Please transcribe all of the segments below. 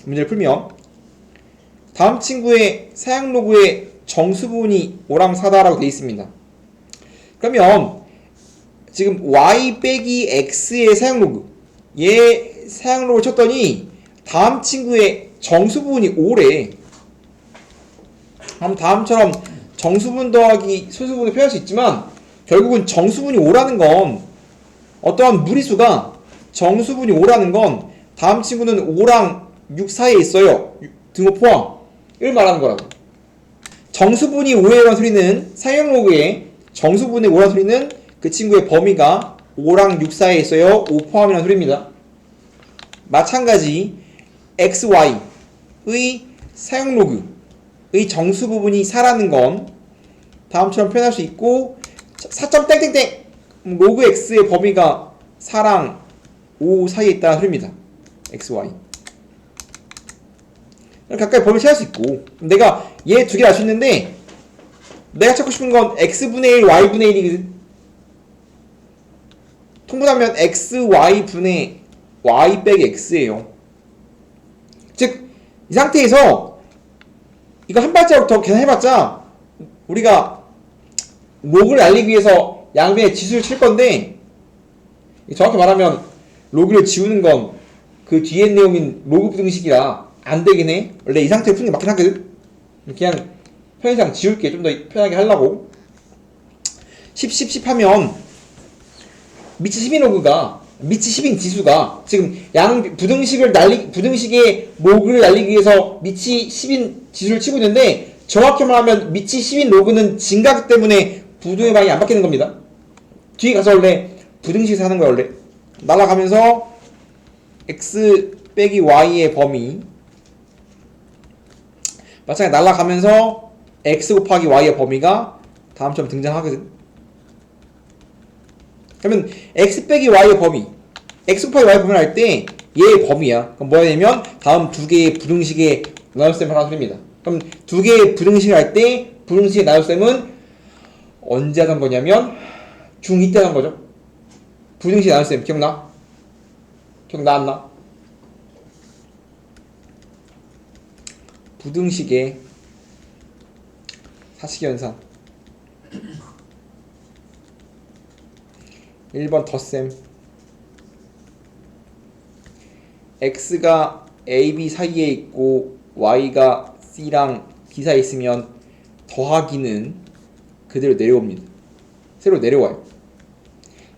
문제를 풀면 다음 친구의 사용 로그에 정수분이 5랑 4다라고 되어 있습니다. 그러면 지금 y 빼기 x의 사용 로그, 얘 사용 로그를 쳤더니 다음 친구의 정수분이 5래. 그럼 다음처럼 정수분 더하기 소수분을 표현할 수 있지만 결국은 정수분이 5라는 건 어떠한 무리수가 정수분이 5라는 건 다음 친구는 5랑 6 사이에 있어요. 등호 포함을 말하는 거라고. 정수분이 5라는 소리는 사용 로그에 정수분의 5라는 소리는 그 친구의 범위가 5랑 6 사이에 있어요. 5 포함이라는 소리입니다. 마찬가지 xy의 사용 로그의 정수 부분이 4라는 건 다음처럼 표현할 수 있고 4점 땡땡땡 로그 x의 범위가 4랑 5 사이에 있다는 소리입니다. xy 가까이 범위를 찾을 수 있고 내가 얘 두 개를 알 수 있는데 내가 찾고 싶은 건 x분의 1, y분의 1이거든. 통분하면 xy분의 y 빼기 x예요. 즉, 이 상태에서 이거 한 발자국 더 계산해봤자 우리가 로그를 알리기 위해서 양변에 지수를 칠 건데 정확히 말하면 로그를 지우는 건 그 뒤에 내용인 로그 부등식이라 안 되긴 해. 원래 이 상태로 푸는 게 맞긴 하거든. 그냥 편의상 지울게. 좀 더 편하게 하려고. 10 하면 미치 10인 로그가 미치 10인 지수가 지금 부등식의 로그를 날리기 위해서 미치 10인 지수를 치고 있는데 정확히 말하면 미치 10인 로그는 증가하기 때문에 부등의 방이 안 바뀌는 겁니다. 뒤에 가서 원래 부등식에서 하는 거야. 원래 날아가면서 x 빼기 y의 범위 마찬가지로 날아가면서 x 곱하기 y의 범위가 다음처럼 등장하거든. 그러면 x 빼기 y의 범위 x 곱하기 y의 범위를 할 때 얘의 범위야. 그럼 뭐냐면 다음 두 개의 부등식의 나눗셈을 하나 소리입니다. 그럼 두 개의 부등식을 할 때 부등식의 나눗셈은 언제 하던 거냐면 중2 때 하던 거죠. 부등식 나눗셈 기억나? 기억나 안 나? 부등식의 사식연산 1번 덧셈 x가 a, b 사이에 있고 y가 c랑 d 사이에 있으면 더하기는 그대로 내려옵니다. 새로 내려와요.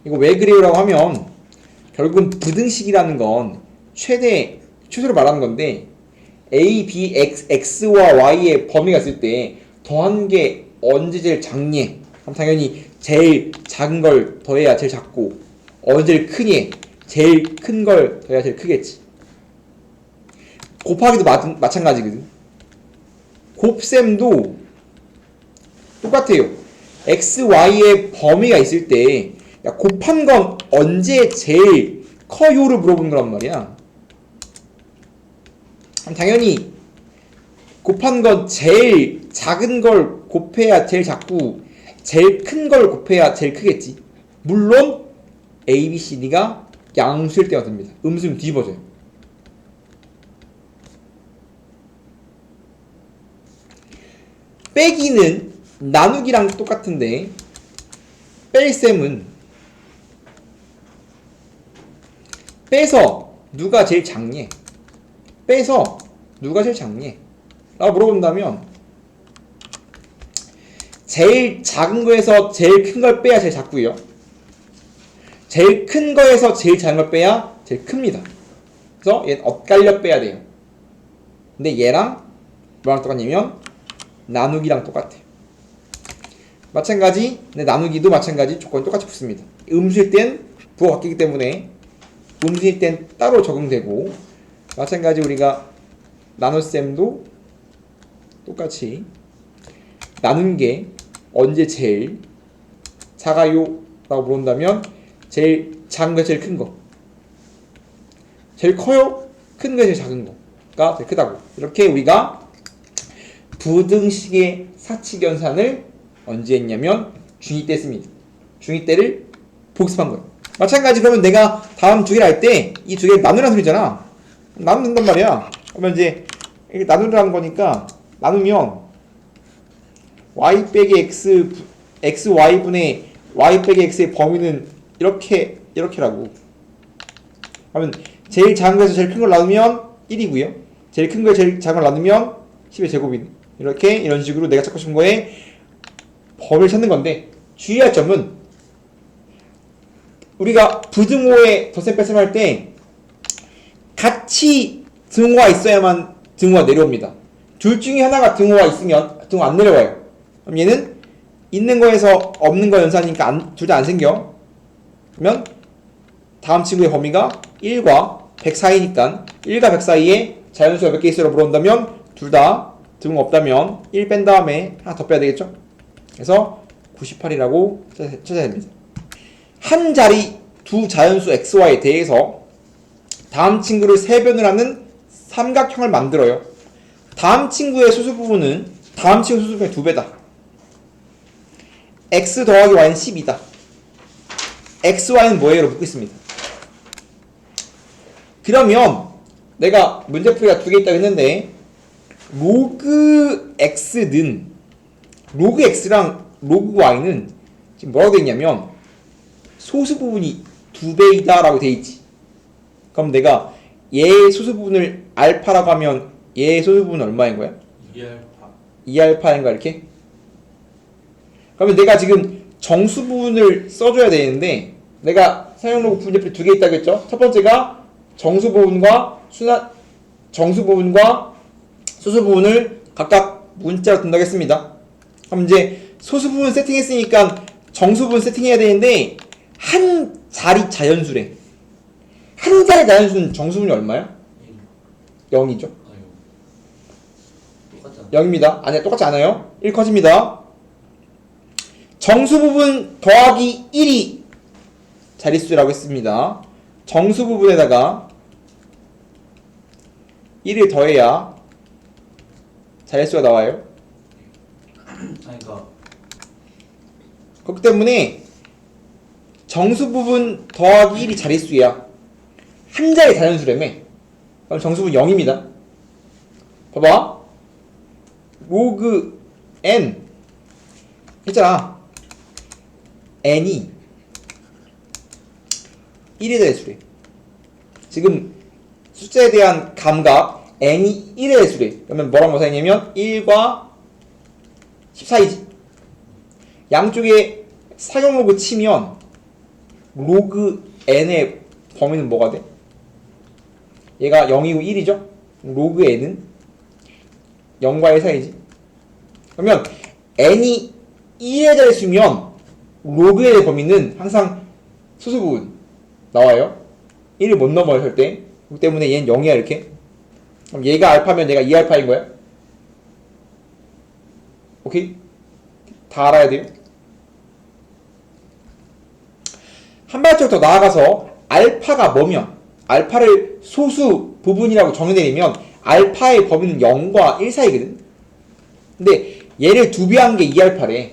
이거 왜 그래요? 라고 하면 결국은 부등식이라는 건 최소로 말하는 건데 a, b, x와 y의 범위가 있을 때 더한 게 언제 제일 작니? 그럼 당연히 제일 작은 걸 더해야 제일 작고 언제 제일 크니? 제일 큰 걸 더해야 제일 크겠지. 곱하기도 마찬가지거든. 곱셈도 똑같아요. x, y의 범위가 있을 때 야, 곱한 건 언제 제일 커요를 물어보는 거란 말이야. 당연히 곱한 건 제일 작은 걸 곱해야 제일 작고 제일 큰 걸 곱해야 제일 크겠지. 물론 A, B, C, D가 양수일 때가 됩니다. 음수는 뒤집어져요. 빼기는 나누기랑 똑같은데 뺄셈은 빼서 누가 제일 작니? 빼서 누가 제일 작니? 라고 물어본다면 제일 작은 거에서 제일 큰 걸 빼야 제일 작고요. 제일 큰 거에서 제일 작은 걸 빼야 제일 큽니다. 그래서 얘는 엇갈려 빼야 돼요. 근데 얘랑 뭐랑 똑같냐면 나누기랑 똑같아요. 마찬가지, 근데 나누기도 마찬가지 조건이 똑같이 붙습니다. 음수일 땐 부호가 바뀌기 때문에 음수일 땐 따로 적용되고 마찬가지 우리가 나눗셈도 똑같이 나눈 게 언제 제일 작아요? 라고 물어본다면 제일 작은 거 제일 큰 거 제일 커요? 큰 거 제일 작은 거가 제일 크다고. 이렇게 우리가 부등식의 사칙연산을 언제 했냐면 중2 때 했습니다. 중2 때를 복습한 거예요. 마찬가지 그러면 내가 다음 두 개를 할 때 이 두 개를 나누라는 소리잖아. 나누면 된단 말이야. 그러면 이제 이렇게 나누라는 거니까 나누면 y 빼기 x xy분의 y 빼기 x의 범위는 이렇게라고. 그러면 제일 작은 거에서 제일 큰 걸 나누면 1이고요. 제일 큰 거에 제일 작은 걸 나누면 10의 제곱이네. 이렇게 이런 식으로 내가 찾고 싶은 거에 범위를 찾는 건데 주의할 점은 우리가 부등호에 덧셈 뺄셈 할 때 같이 등호가 있어야만 등호가 내려옵니다. 둘 중에 하나가 등호가 있으면 등호 안 내려와요. 그럼 얘는 있는 거에서 없는 거 연산이니까 둘 다 안 생겨. 그러면 다음 친구의 범위가 1과 100 사이니까 1과 100 사이에 자연수가 몇 개 있으라고 물어본다면 둘 다 등호 없다면 1 뺀 다음에 하나 더 빼야 되겠죠? 그래서 98이라고 찾아야 됩니다. 한 자리 두 자연수 xy에 대해서 다음 친구를 세변을 하는 삼각형을 만들어요. 다음 친구의 수수 부분은 다음 친구 수수 부분의 2배다. x 더하기 y는 10이다. xy는 뭐예요? 묻고 있습니다. 그러면 내가 문제풀이가 2개 있다고 했는데 로그 x는 로그 x랑 로그 y는 지금 뭐라고 되어 있냐면 소수 부분이 2배이다 라고 되어 있지. 그럼 내가 얘의 소수 부분을 알파라고 하면 얘의 소수 부분은 얼마인 거야? 2알파인가 이렇게? 그러면 내가 지금 정수 부분을 써줘야 되는데 내가 사용 로그 문제풀이 2개 있다고 했죠? 첫 번째가 정수 부분과 정수 부분과 소수 부분을 각각 문자로 둔다고 했습니다. 그럼 이제 소수 부분 세팅했으니까 정수 부분 세팅해야 되는데 한 자리 자연수래. 한 자리 자연수는 정수 부분이 얼마야? 0이죠. 0입니다. 아니야, 똑같지 않아요. 1 커집니다. 정수 부분 더하기 1이 자릿수라고 했습니다. 정수 부분에다가 1을 더해야 자릿수가 나와요. 그렇기 때문에 정수 부분 더하기 1이 자릿수야. 한 자리 자연수라며. 그럼 정수 부분 0입니다. 봐봐. 로그 n 했잖아. n이 1의 자릿수래. 지금 숫자에 대한 감각 n이 1의 자릿수래. 그러면 뭐라고 사용하냐면 1과 10 사이지. 양쪽에 사용 로그 치면 로그 n의 범위는 뭐가 돼? 얘가 0이고 1이죠? 로그 n은 0과 1 사이지. 그러면 n이 1의 자릿수면 로그 n의 범위는 항상 소수 부분 나와요. 1을 못 넘어요 절대. 그렇기 때문에 얘는 0이야 이렇게. 그럼 얘가 알파면 얘가 2알파인 거야. 오케이? 다 알아야 돼요. 한 발짝 더 나아가서 알파가 뭐면 알파를 소수 부분이라고 정의내리면 알파의 범위는 0과 1 사이거든. 근데 얘를 2배한 게 2알파래.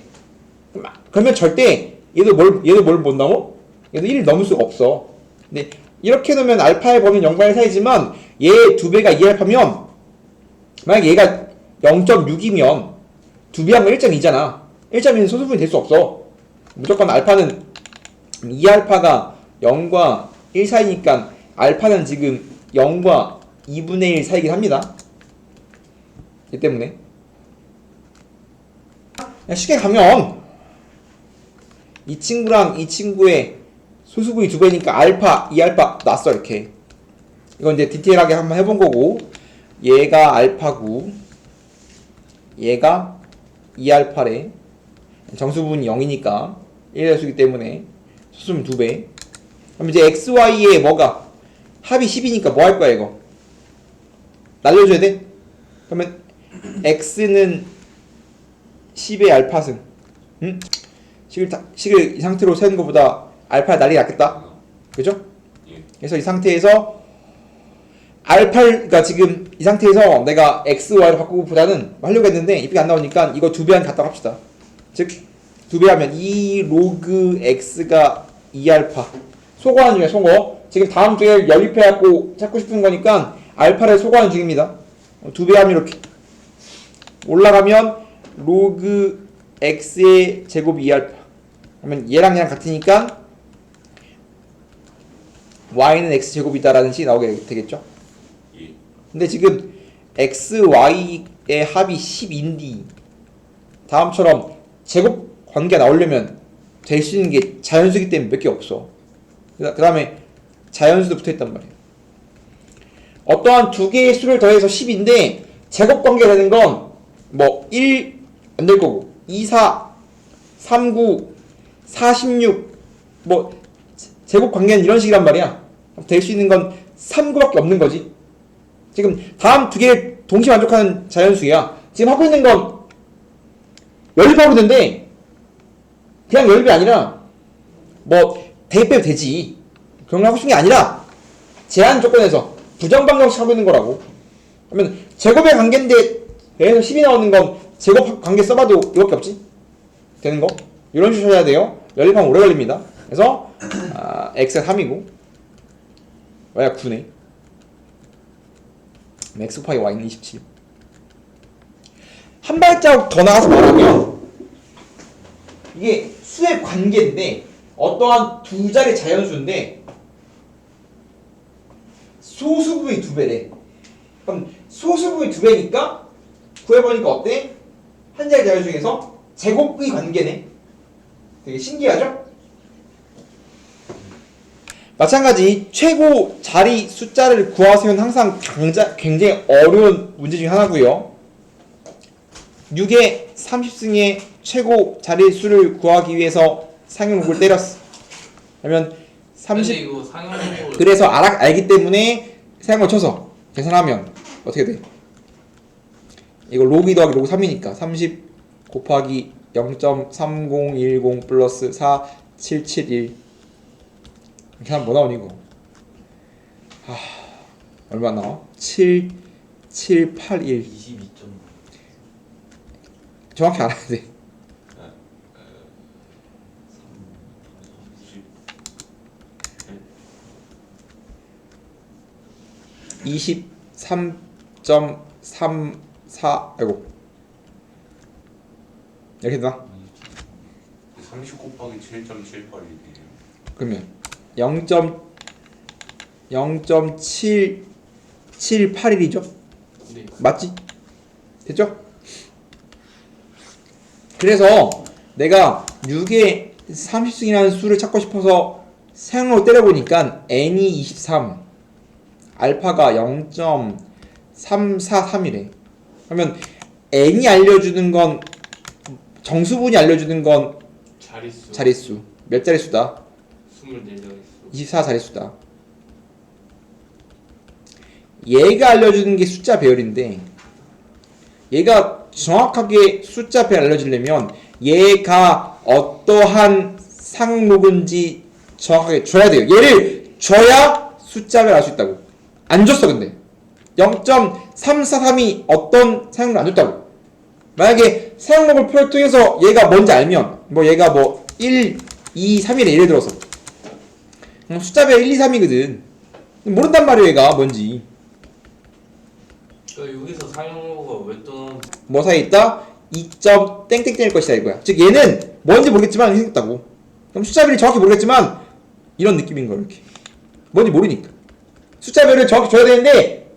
그러면 절대 얘도 뭘 못 넘어? 얘도 1을 넘을 수가 없어. 근데 이렇게 놓으면 알파의 범위는 0과 1 사이지만 얘의 2배가 2알파면 만약 얘가 0.6이면 2배한 거 1.2잖아. 1.2는 소수분이 될 수 없어. 무조건 알파는 2알파가 0과 1 사이니까 알파는 지금 0과 2분의 1 사이긴 합니다. 이 때문에 쉽게 가면 이 친구랑 이 친구의 소수분이 2배니까 알파, 2알파 났어 이렇게. 이건 이제 디테일하게 한번 해본 거고 얘가 알파고 얘가 2알파래. 정수분이 0이니까 1자수이기 때문에 소수분 2배. 그럼 이제 xy에 뭐가 합이 10이니까 뭐 할 거야 이거? 날려줘야 돼? 그러면 x는 10의 알파승. 응? 식을 이 상태로 세는 것보다 알파 날이 낫겠다. 그죠? 그래서 이 상태에서 알파가 지금 이 상태에서 내가 xy로 바꾸고보다는 하려고 했는데 이쁘게 안 나오니까 이거 2배한 갖다 합시다. 즉 2배하면 2 로그 x가 2알파. 소거하는 중에 소거. 지금 다음 주에 연립해갖고 찾고 싶은 거니까 알파를 소거하는 중입니다. 두 배 하면 이렇게 올라가면 로그 x의 제곱 2알파 그러면 얘랑 같으니까 y는 x 제곱이다라는 식이 나오게 되겠죠. 예. 근데 지금 x, y의 합이 10인데 다음처럼 제곱 관계가 나오려면 될 수 있는 게 자연수기 때문에 몇 개 없어. 그 다음에 자연수도 붙어있단 말이에요. 어떠한 두 개의 수를 더해서 10인데 제곱 관계가 되는 건 뭐 1 안 될 거고 2, 4, 3, 9, 46 뭐 제곱 관계는 이런 식이란 말이야. 될 수 있는 건 3, 9밖에 없는 거지. 지금 다음 두 개를 동시에 만족하는 자연수야. 지금 하고 있는 건 연립하고 있는데 그냥 연립이 아니라 뭐 대입해도 되지. 그런 걸 하고 싶은 게 아니라 제한 조건에서 부정방정식 하고 있는 거라고. 그러면 제곱의 관계인데 얘에서 10이 나오는 건 제곱 관계 써봐도 이거밖에 없지? 되는 거? 이런 식으로 해야 돼요. 연립하면 오래 걸립니다. 그래서 x가 3이고 y가 9네. x 곱하기 y는 27. 한 발자국 더 나가서 말하면 이게 수의 관계인데 어떠한 두 자리 자연수인데 소수부의 두 배래. 그럼 소수부의 두 배니까 구해보니까 어때? 한 자리 자연수 중에서 제곱의 관계네. 되게 신기하죠? 마찬가지 최고 자리 숫자를 구하세요는 항상 굉장히 어려운 문제 중에 하나고요. 6의 30승의 최고 자리 수를 구하기 위해서 상용록을 때렸어. 그러면 30 이거 상용록을 그래서 알기 때문에 상용을 쳐서 계산하면 어떻게 돼? 이거 로그 2 더하기 로그 3이니까 30 곱하기 0.3010 플러스 4771 이렇게 하면 뭐 나오니 이거? 얼마 나와? 7781 22점. 정확히 알아야 돼. 23.34 아이고 이렇게 되나? 30 곱하기 7.78이네요. 그러면 0.781이죠? 네. 맞지? 됐죠? 그래서 내가 6의 30승이라는 수를 찾고 싶어서 상용으로 때려보니까 n이 23 알파가 0.343이래. 그러면 n이 알려주는 건 정수분이 알려주는 건 자릿수 몇 자릿수다? 24자릿수 24 자릿수다. 얘가 알려주는 게 숫자 배열인데 얘가 정확하게 숫자 배열 알려주려면 얘가 어떠한 상록인지 정확하게 줘야 돼요. 얘를 줘야 숫자를 알 수 있다고. 안 줬어 근데 0.343이 어떤 사용록을 안 줬다고. 만약에 사용록을 통해서 얘가 뭔지 알면 뭐 얘가 뭐 1, 2, 3이래 예를 들어서 숫자별 1, 2, 3이거든. 모른단 말이야 얘가 뭔지. 그러니까 여기서 상용어가 왜 또 뭐 사이에 있다? 2점 땡땡땡일 것이다 이거야. 즉 얘는 뭔지 모르겠지만 생겼다고. 그럼 숫자별이 정확히 모르겠지만 이런 느낌인 거야 이렇게. 뭔지 모르니까. 숫자별을 정확히 줘야 되는데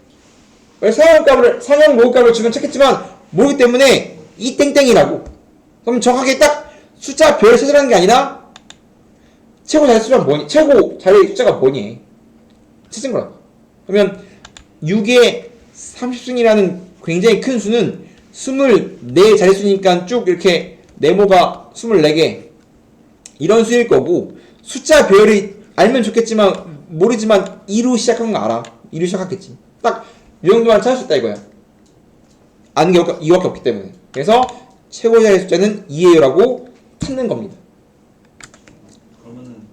상용 로그값을 주면 찾겠지만 모르기 때문에 이 땡땡이라고. 그럼 정확하게 딱 숫자별을 찾으라는 게 아니라 최고 자리 숫자가 뭐니? 최고 자리 숫자가 뭐니? 찾은 거라고. 그러면 6의 30승이라는 굉장히 큰 수는 24 자릿수니까 쭉 이렇게 네모가 24개 이런 수일 거고 숫자 배열이 알면 좋겠지만 모르지만 2로 시작한 거 알아. 2로 시작하겠지. 딱 이 정도만 찾을 수 있다 이거야. 아는 게 이거밖에 없기 때문에. 그래서 최고 자리 숫자는 2예요라고 찾는 겁니다. 그러면은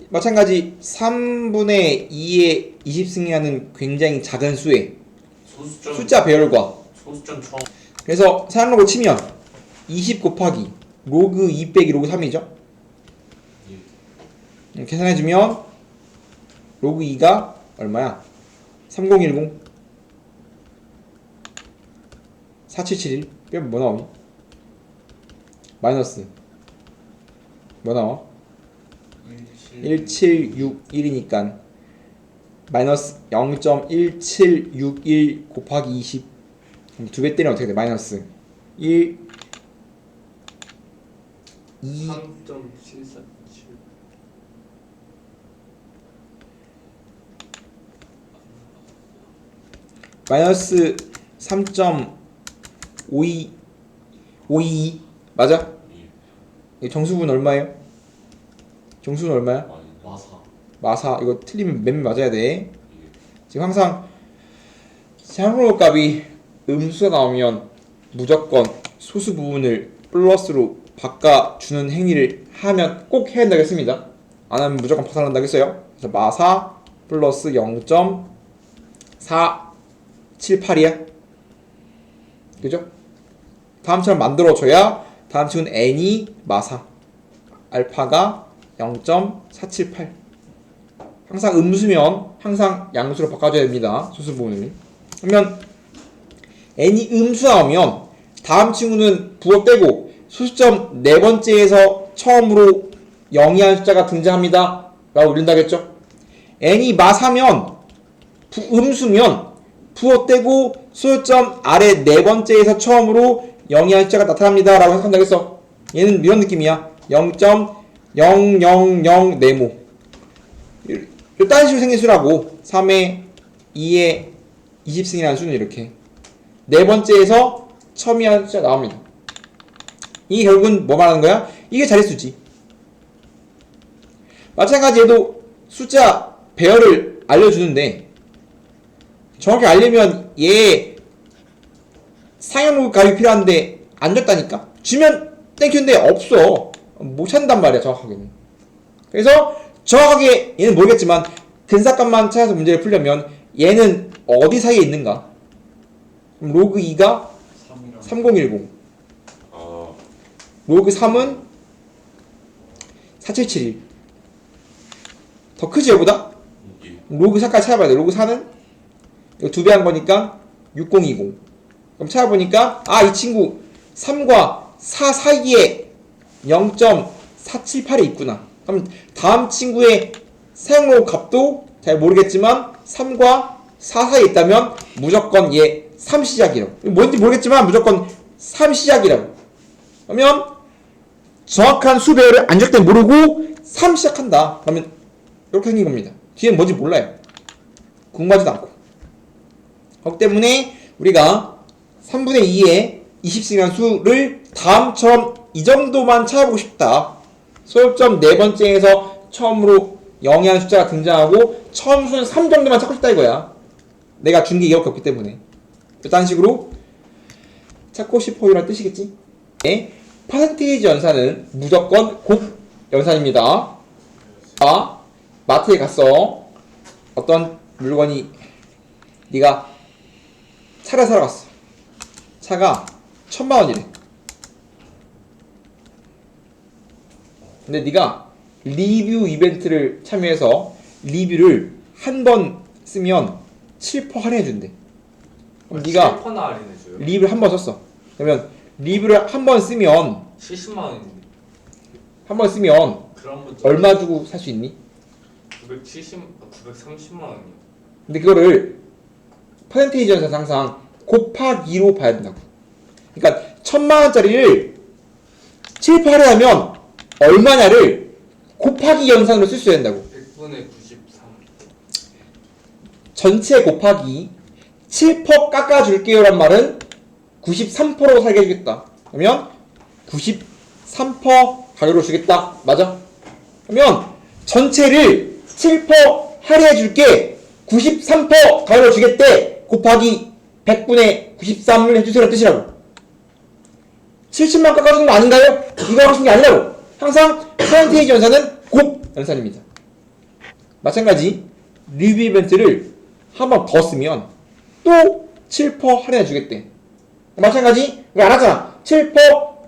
마찬가지 3분의 2의 20승이라는 굉장히 작은 수의 소수점 숫자 배열과 소수점 처음 그래서 상용록을 치면 20 곱하기 로그 2 빼기 로그 3이죠. 계산해주면 로그 2가 얼마야? 3010 4771 빼면 뭐 나오니? 마이너스 뭐 나와? 1761이니까 마이너스 0.1761 곱하기 20 그럼 2배 때리면 어떻게 돼? 마이너스 1 2 3.747 마이너스 3.52 맞아? 이 정수분 얼마예요? 정수는 얼마야? 마사 마사 이거 틀리면 맴 맞아야 돼. 지금 항상 사용료 값이 음수가 나오면 무조건 소수 부분을 플러스로 바꿔주는 행위를 하면 꼭 해야 된다겠습니다. 안 하면 무조건 파산한다겠어요. 그래서 마사 플러스 0.478이야. 그죠? 다음처럼 만들어줘야 다음 친구는 n이 마사 알파가 0.478 항상 음수면 항상 양수로 바꿔줘야 됩니다. 소수 부분을. 그러면 n이 음수 나오면 다음 친구는 부호 빼고 소수점 네 번째에서 처음으로 영이한 숫자가 등장합니다 라고 올린다겠죠. n이 마사면 음수면 부호 떼고 소수점 아래 네 번째에서 처음으로 영이한 숫자가 나타납니다 라고 해석한다겠어. 얘는 이런 느낌이야. 0.000 네모 딴 식으로 생긴 수라고 3에 2에 20승이라는 수는 이렇게 네 번째에서 처음이한 숫자 나옵니다. 이게 결국은 뭐 말하는 거야? 이게 자릿수지. 마찬가지 얘도 숫자 배열을 알려주는데 정확히 알려면 얘 상형 값이 필요한데 안 줬다니까? 주면 땡큐인데 없어. 못 찾는단 말이야 정확하게는. 그래서 정확하게 얘는 모르겠지만 근사값만 찾아서 문제를 풀려면 얘는 어디 사이에 있는가? 그럼 로그 2가 3010 로그 3은 4771 더 크지 얘보다? 로그 4까지 찾아봐야 돼. 로그 4는 이거 2배 한 거니까 6020 그럼 찾아보니까 이 친구 3과 4 사이에 0.478이 있구나. 그럼 다음 친구의 사용로그 값도 잘 모르겠지만 3과 4 사이에 있다면 무조건 얘 3 시작이라고. 뭔지 모르겠지만 무조건 3 시작이라고. 그러면 정확한 수 배열을 안 줄 때 모르고 3 시작한다. 그러면 이렇게 생긴 겁니다. 뒤에는 뭔지 몰라요. 궁금하지도 않고. 그렇기 때문에 우리가 3분의 2의 20승이라는 수를 다음처럼 이 정도만 찾아보고 싶다. 소요점 네 번째에서 처음으로 영이한 숫자가 등장하고 처음 수는 3 정도만 찾고 싶다 이거야. 내가 준 게 이렇게 없기 때문에. 이런 식으로 찾고 싶어요라는 뜻이겠지. 네. 퍼센테이지 연산은 무조건 곱 연산입니다. 마트에 갔어. 어떤 물건이 네가 차를 사러 갔어. 차가 1000만원이래. 근데 네가 리뷰 이벤트를 참여해서 리뷰를 한 번 쓰면 7% 할인해준대. 그럼 네가 7%나 할인해줘요? 리뷰를 한 번 썼어. 그러면 리뷰를 한 번 쓰면 70만원인데 한 번 쓰면 그럼 얼마 주고 살 수 있니? 930만원이요. 근데 그거를 퍼센테이지 연산 항상 곱하기로 봐야 된다고. 그러니까 1000만원짜리를 7% 할인하면 얼마냐를 곱하기 연산으로 쓸 수 있어야 된다고. 100분의 93 전체 곱하기 7% 깎아줄게요 란 말은 93%로 살게 해주겠다. 그러면 93% 가격으로 주겠다. 맞아? 그러면 전체를 7% 할인해줄게 93% 가격으로 주겠대. 곱하기 100분의 93을 해주세요라는 뜻이라고. 70만 깎아주는 거 아닌가요? 이거 하고 싶은 게 아니라고. 항상 퍼센테이지 연산은 곱 연산입니다. 마찬가지 리뷰 이벤트를 한 번 더 쓰면 또 7% 할인해 주겠대. 마찬가지 이거 안 하잖아. 7%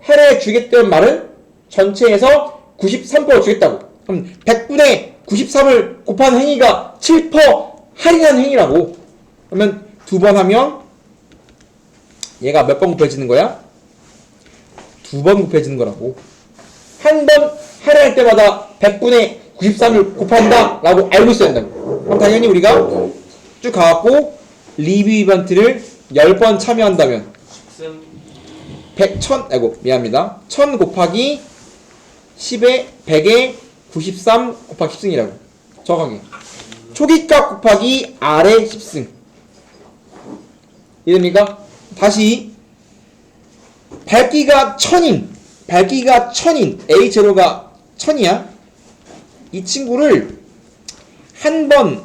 할인해 주겠다는 말은 전체에서 93% 주겠다고. 그럼 100분의 93을 곱하는 행위가 7% 할인하는 행위라고. 그러면 두 번 하면 얘가 몇 번 곱해지는 거야? 두 번 곱해지는 거라고. 한 번 할애할 때마다 100분의 93을 곱한다 라고 알고 있어야 된다고. 그럼 당연히 우리가 쭉 가갖고 리뷰 이벤트를 10번 참여한다면 1000 곱하기 10에 100에 93 곱하기 10승이라고. 정확하게 초기값 곱하기 R의 10승. 이해됩니까? 다시 밝기가 1000인 A0가 1000이야. 이 친구를 한 번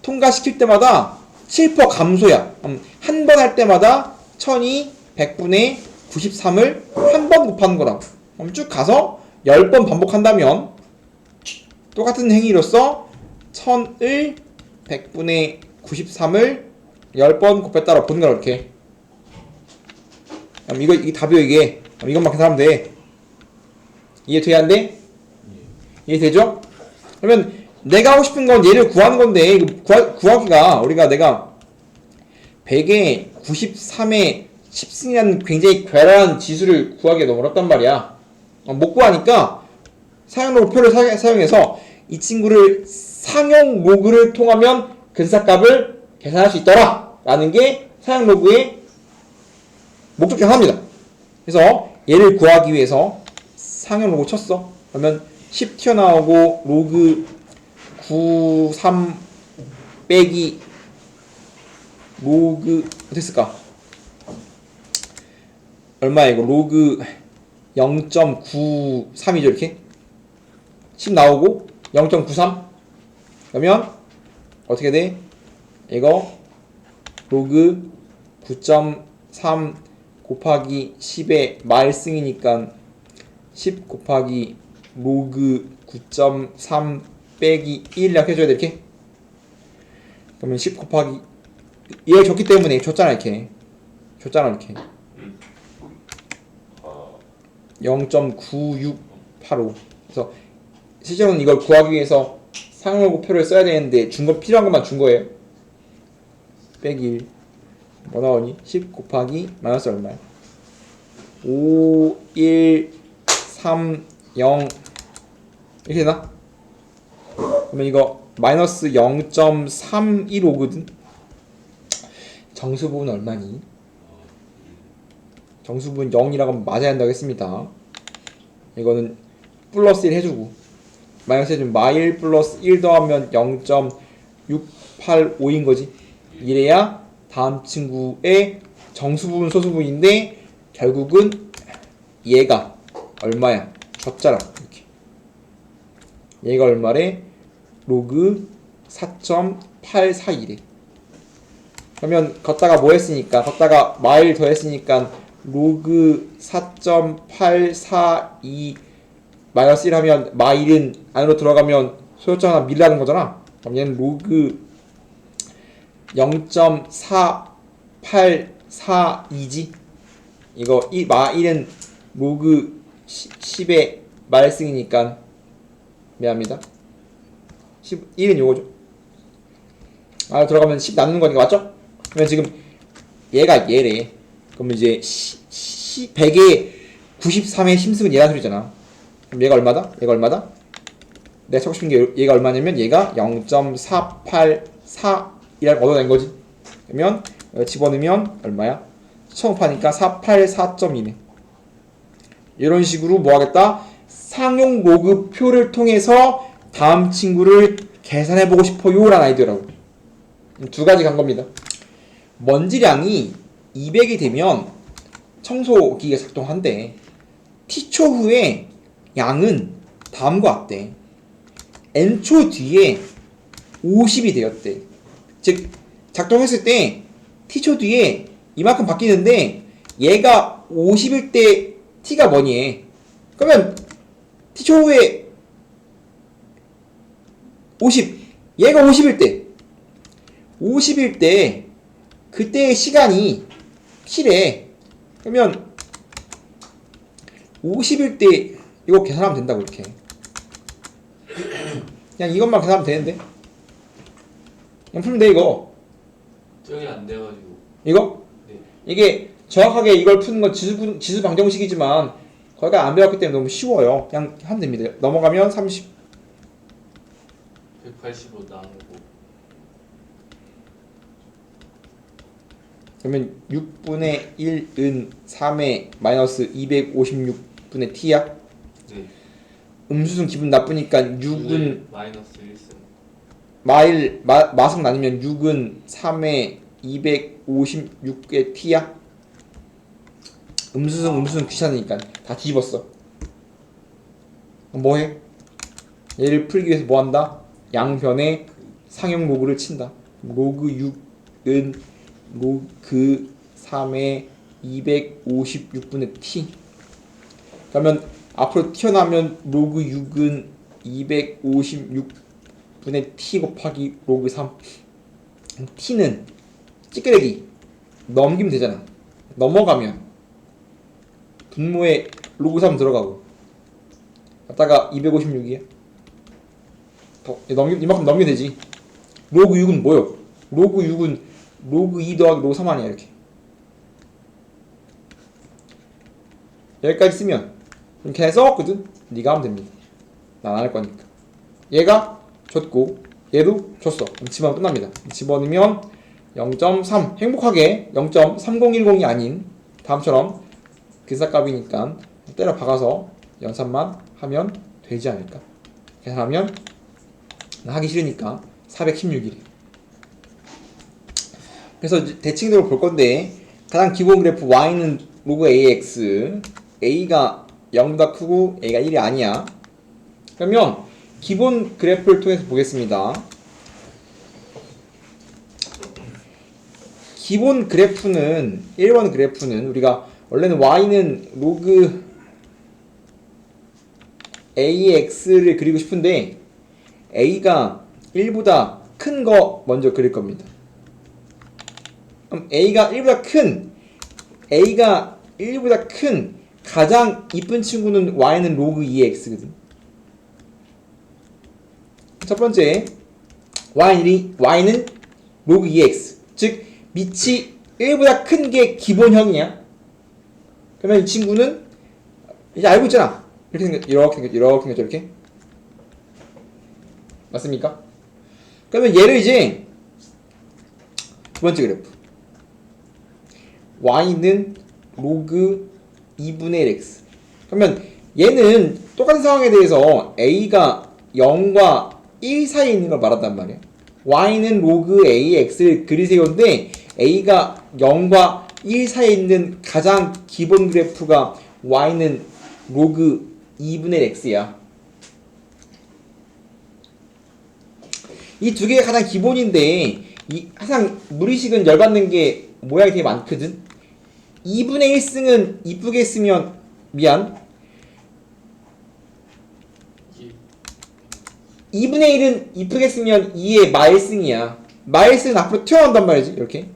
통과시킬 때마다 7% 감소야. 한 번 할 때마다 1000이 100분의 93을 한 번 곱하는 거라고. 쭉 가서 10번 반복한다면 똑같은 행위로서 1000을 100분의 93을 10번 곱했다라고 보는 거라 이렇게. 이게 답이요 이게. 이것만 계산하면 돼. 이해돼야 안 돼? 이해되죠? 그러면 내가 하고 싶은 건 얘를 구하는 건데 구하기가 우리가 내가 100에 93에 10승이라는 굉장히 괴랄한 지수를 구하기가 너무 어렵단 말이야. 못 구하니까 사용로그 표를 사용해서 이 친구를 상용 로그를 통하면 근사값을 계산할 수 있더라 라는 게 사용로그의 목적 중 하나입니다. 그래서 얘를 구하기 위해서 상용 로그 쳤어. 그러면 10 튀어나오고 로그 93 빼기 로그 어떻게 쓸까? 얼마야 이거? 로그 0.93이죠 이렇게. 10 나오고 0.93 그러면 어떻게 돼? 이거 로그 9.3 곱하기 10의 말승이니까 10 곱하기 로그 9.3 빼기 1 이렇게 해줘야 돼 이렇게. 그러면 10 곱하기 얘 줬기 때문에 줬잖아 이렇게. 0.9685. 그래서 실제로는 이걸 구하기 위해서 상용로그표를 써야 되는데 준 거 필요한 것만 준 거예요. 빼기 1. 뭐 나오니? 10 곱하기 마이너스 얼마야? 5, 1, 3, 0 이렇게 되나? 그러면 이거 마이너스 0.315거든? 정수부는 얼마니? 정수분 0이라고 하면 맞아야 한다고 했습니다. 이거는 플러스 1 해주고 마이너스 해주면 마일 플러스 1 더하면 0.685인 거지. 이래야 다음 친구의 정수부분 소수부인데 결국은 얘가 얼마야? 줬잖아. 이렇게. 얘가 얼마래? 로그 4.841에. 그러면 걷다가 뭐 했으니까 걷다가 마일 더 했으니까 로그 4.842 마이너스 1 하면 마일은 안으로 들어가면 소유자 하나 밀라는 거잖아. 그럼 얘는 로그 0.4842지. 이거 이 마일은 로그 10의 말승이니까 미안합니다. 1은 요거죠. 안으로 들어가면 10 남는 거니까 맞죠? 그러면 지금 얘가 얘래. 그러면 이제 100에 93의 심승은 얘란 소리잖아. 그럼 얘가 얼마다? 내가 찾고 싶은 게 얘가 얼마냐면 얘가 0.484이라고 얻어낸 거지. 그러면 집어넣으면 얼마야? 처음파니까 484.2네. 이런 식으로 뭐 하겠다? 상용 로그 표를 통해서 다음 친구를 계산해보고 싶어요 라는 아이디어라고. 두 가지 간 겁니다. 먼지량이 200이 되면 청소기가 작동한대. t초 후에 양은 다음과 같대. n초 뒤에 50이 되었대. 즉 작동했을 때 t초 뒤에 이만큼 바뀌는데 얘가 50일 때 t가 뭐니? 그러면 t초 후에 50 얘가 50일 때 그때의 시간이 t래. 그러면 50일 때 이거 계산하면 된다고 이렇게. 그냥 이것만 계산하면 되는데. 그냥 풀면 돼 이거. 기억이 안 돼가지고. 이거? 네. 이게 정확하게 이걸 푸는 건 지수 방정식이지만 거기가 안 배웠기 때문에 너무 쉬워요. 그냥 하면 됩니다. 넘어가면 30. 185 나누고. 그러면 6분의 1은 3의 마이너스 256분의 t야. 네. 음수순 기분 나쁘니까 6은 마이너스 1승. 마승 나누면 6은 3의 256의 t야. 음수순 귀찮으니까 다 뒤집었어. 그럼 뭐해? 얘를 풀기 위해서 뭐한다? 양변에 상형 로그를 친다. 로그 6은 로그 3의 256분의 t. 그러면 앞으로 튀어나오면 로그 6은 256분의 t 곱하기 로그 3. t는 찌끄레기 넘기면 되잖아. 넘어가면 분모에 로그 3 들어가고 갖다가 256이야. 이만큼 넘기면 되지. 로그 6은 뭐요? 로그 6은 로그 2 더하기 로그 3 아니야. 이렇게 여기까지 쓰면 그냥 써왔거든. 네가 하면 됩니다. 난 안 할 거니까. 얘가 줬고 얘도 줬어. 그럼 집어넣으면 끝납니다. 집어넣으면 0.3 행복하게 0.3010이 아닌 다음처럼 근사값이니까 때려 박아서 연산만 하면 되지 않을까. 계산하면 하기 싫으니까 416이래. 그래서 이제 대칭적으로 볼 건데 가장 기본 그래프 y는 로그 ax, a가 0보다 크고 a가 1이 아니야. 그러면 기본 그래프를 통해서 보겠습니다. 기본 그래프는 1번 그래프는 우리가 원래는 y는 로그 ax를 그리고 싶은데 a가 1보다 큰 거 먼저 그릴 겁니다. 그럼 a가 1보다 큰 가장 이쁜 친구는 y는 로그 2x거든. 첫 번째 y는 로그 2x, 즉 밑이 1보다 큰 게 기본형이야. 그러면 이 친구는 이제 알고 있잖아. 이렇게 생겼죠. 이렇게 맞습니까? 그러면 얘를 이제 두 번째 그래프 y는 로그 2분의 1x. 그러면 얘는 똑같은 상황에 대해서 a가 0과 1 사이에 있는 걸 말한단 말이야. y는 로그 ax를 그리세요인데 a가 0과 1 사이에 있는 가장 기본 그래프가 y는 로그 2분의 x야. 이 두 개가 가장 기본인데 항상 무리식은 열받는 게 모양이 되게 많거든. 2분의 1승은 이쁘게 쓰면 미안. 2분의 1은 이쁘게 쓰면 2의 마일승이야. 마일승은 앞으로 튀어나온단 말이지. 이렇게.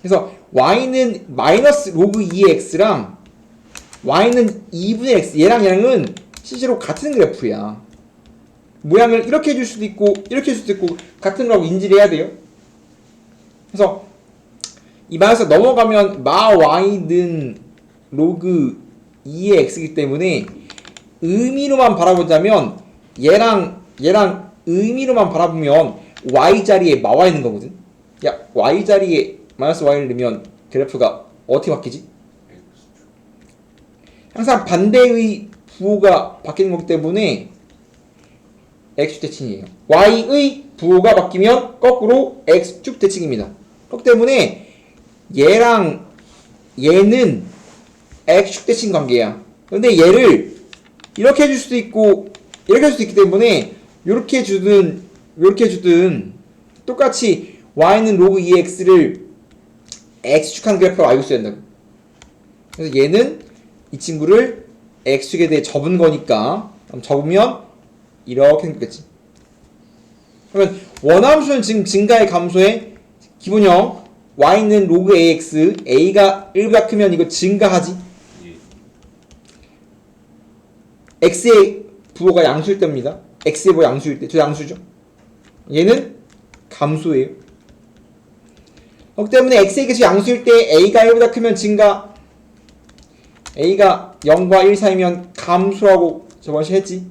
그래서 y는 마이너스 로그 2x랑 y는 2분의 x, 얘랑은 실제로 같은 그래프야. 모양을 이렇게 해줄 수도 있고 이렇게 해줄 수도 있고 같은 거라고 인지를 해야 돼요. 그래서 이 마이너스 넘어가면 마 y는 로그 2의 x이기 때문에 의미로만 바라보자면 얘랑 의미로만 바라보면 y 자리에 마 y 있는 거거든. 야, y 자리에 마이너스 y를 넣으면 그래프가 어떻게 바뀌지? 항상 반대의 부호가 바뀌는 거기 때문에 x축 대칭이에요. y의 부호가 바뀌면 거꾸로 x축 대칭입니다. 그렇기 때문에 얘랑 얘는 x축 대칭 관계야. 근데 얘를 이렇게 해줄 수도 있고 이렇게 할 수도 있기 때문에 이렇게 주든 똑같이 y는 로그 2x를 x축한 그래프로 알고 있어야 된다고. 그래서 얘는 이 친구를 x축에 대해 접은 거니까 접으면 이렇게 생겼겠지. 그러면 원함수는 지금 증가의 감소의 기본형 y는 로그 ax, a가 1보다 크면 이거 증가하지. x의 부호가 양수일 때입니다. x의 부호 양수일 때, 저 양수죠. 얘는 감소예요. 그렇기 때문에 x의 개수 양수일 때 a가 1보다 크면 증가, a가 0과 1 사이면 감소하고 저번 시간에 했지.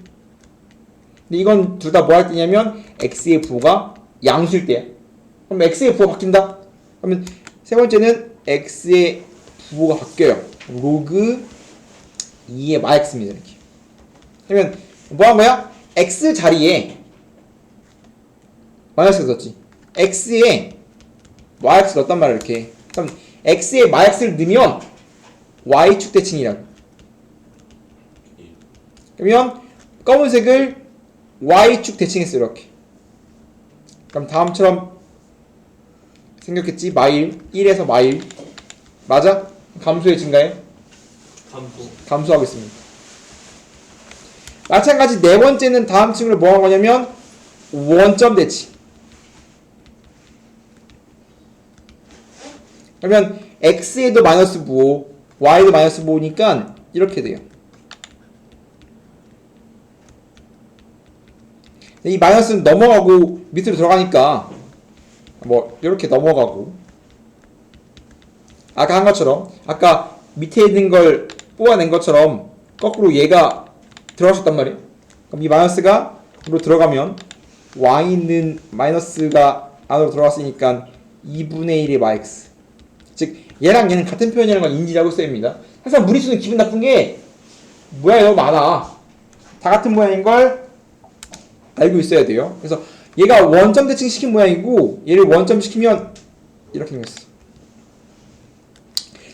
근데 이건 둘 다 뭐 할 때냐면 x의 부호가 양수일 때야. 그럼 x의 부호가 바뀐다. 그러면 세 번째는 x의 부호가 바뀌어요. 로그 2의 마x입니다. 이렇게. 그러면 뭐 한 거야? x 자리에 마이너스가 넣었지. x에 yx 넣었단 말이야. 이렇게. 그럼 x에 yx를 넣으면 y축 대칭이라고. 그러면 검은색을 y축 대칭했어요. 이렇게. 그럼 다음처럼 생겼겠지? 마일 1에서 마일 맞아? 감소의 증가에 감소. 감소하고 있습니다. 마찬가지 네 번째는 다음 층으로 뭐 한 거냐면 원점 대칭. 그러면 x에도 마이너스 부호, y도 마이너스 부호니까 이렇게 돼요. 이 마이너스는 넘어가고 밑으로 들어가니까 뭐 이렇게 넘어가고, 아까 한 것처럼, 아까 밑에 있는 걸 뽑아낸 것처럼 거꾸로 얘가 들어가셨단 말이에요. 그럼 이 마이너스가 으로 들어가면 y는 마이너스가 안으로 들어갔으니까 2분의 1의 마x, 즉 얘랑 얘는 같은 표현이라는 걸 인지하고 있어야 됩니다. 항상 무리수는 기분 나쁜 게 모양이 너무 많아. 다 같은 모양인 걸 알고 있어야 돼요. 그래서 얘가 원점 대칭 시킨 모양이고 얘를 원점 시키면 이렇게 생겼어.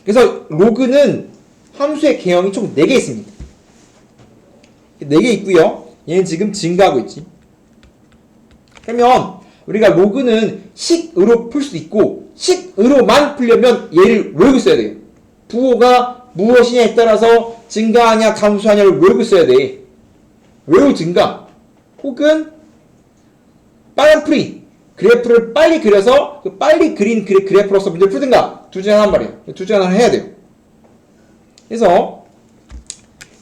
그래서 로그는 함수의 개형이 총 4개 있습니다. 4개 있고요. 얘는 지금 증가하고 있지. 그러면 우리가 로그는 식으로 풀 수도 있고 식으로만 풀려면 얘를 외우고 있어야 돼요. 부호가 무엇이냐에 따라서 증가하냐 감소하냐를 외우고 있어야 돼. 외우 증가 혹은 빨간풀이 그래프를 빨리 그려서 그 빨리 그린 그래프로서 문제를 풀든가 둘 중에 하나란 말이에요. 둘 중에 하나를 해야 돼요. 그래서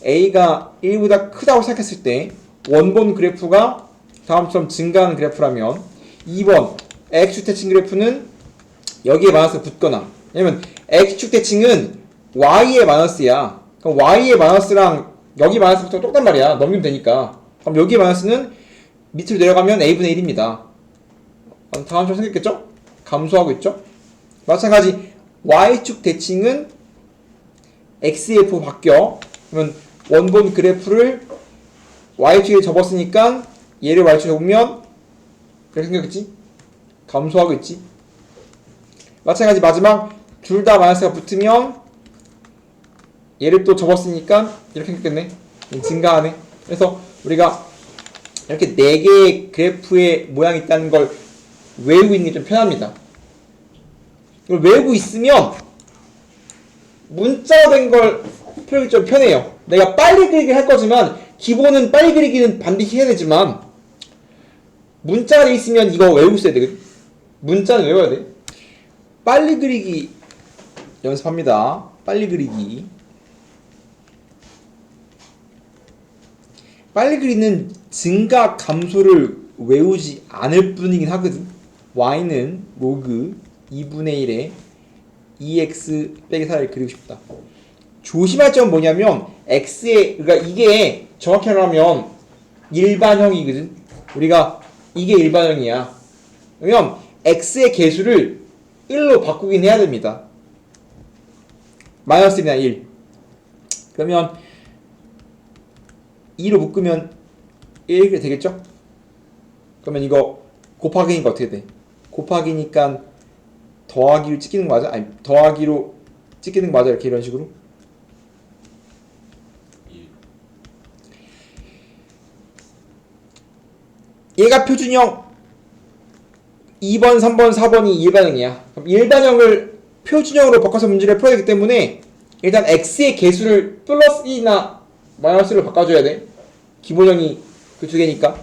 a가 1보다 크다고 생각했을 때 원본 그래프가 다음처럼 증가하는 그래프라면 2번 x축 대칭 그래프는 여기에 마이너스가 붙거나, 왜냐면 x축 대칭은 y의 마이너스야. 그럼 y의 마이너스랑 여기 마이너스부터 똑같단 말이야. 넘기면 되니까. 그럼 여기 마이너스는 밑으로 내려가면 a분의 1입니다. 다음처럼 생겼겠죠? 감소하고 있죠? 마찬가지 y축 대칭은 x의 부호 바뀌어. 그러면 원본 그래프를 y축에 접었으니까 얘를 y축에 접으면 이렇게 생겼겠지? 감소하고 있지? 마찬가지 마지막 둘 다 마이너스가 붙으면 얘를 또 접었으니까 이렇게 생겼겠네? 증가하네. 그래서 우리가 이렇게 4개의 그래프의 모양이 있다는 걸 외우고 있는 게 좀 편합니다. 이걸 외우고 있으면 문자된 걸 풀기 좀 편해요. 내가 빨리 그리기 할 거지만 기본은 빨리 그리기는 반드시 해야 되지만 문자가 돼 있으면 이거 외우고 있어야 되거든. 문자는 외워야 돼. 빨리 그리기 연습합니다. 빨리 그리기. 빨리 그리는 증가 감소를 외우지 않을 뿐이긴 하거든. y는 로그 2분의 1에 2x 빼기 4를 그리고 싶다. 조심할 점은 뭐냐면 x의, 그러니까 이게 정확히 하려면 일반형이거든. 우리가 이게 일반형이야. 그러면 x의 개수를 1로 바꾸긴 해야 됩니다. 마이너스 1이나 1. 그러면 2로 묶으면 1이 되겠죠? 그러면 이거 곱하기니까 어떻게 돼? 곱하기니까 더하기로 찍히는 거 맞아? 아니 더하기로 찍히는 거 맞아? 이렇게 이런 식으로? 얘가 표준형 2번, 3번, 4번이 일반형이야. 그럼 일반형을 표준형으로 바꿔서 문제를 풀어야 되기 때문에 일단 x의 개수를 플러스 2나 마이너스로 바꿔줘야 돼. 기본형이 그 두 개니까.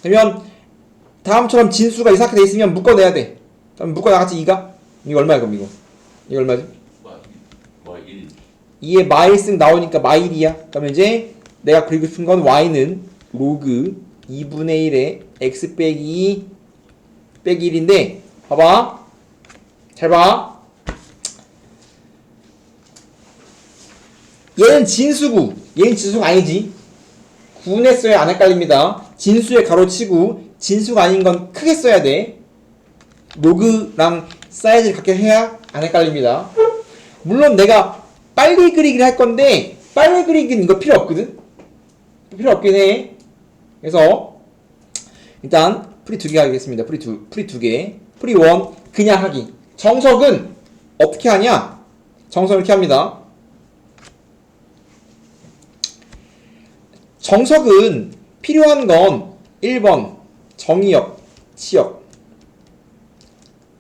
그러면 다음처럼 진수가 이상하게 돼 있으면 묶어내야 돼. 그럼 묶어나갔지 2가? 이거 얼마야 그럼 이거? 이거 얼마지? 마1. 2에 마일승 나오니까 마일이야. 그러면 이제 내가 그리고 싶은 건 y는 로그 2분의 1에 x 빼기 빼기 1인데 봐봐. 잘 봐. 얘는 진수구. 얘는 진수가 아니지. 구분해 써야 안 헷갈립니다. 진수에 가로치고 진수가 아닌 건 크게 써야 돼. 로그랑 사이즈를 같게 해야 안 헷갈립니다. 물론 내가 빨리 그리기를 할 건데 빨리 그리기는 이거 필요 없거든. 필요 없긴 해. 그래서 일단 프리 2개 하겠습니다. 프리 2개. 프리 1 그냥 하기. 정석은 어떻게 하냐? 정석을 이렇게 합니다. 정석은 필요한 건 1번 정의역, 치역.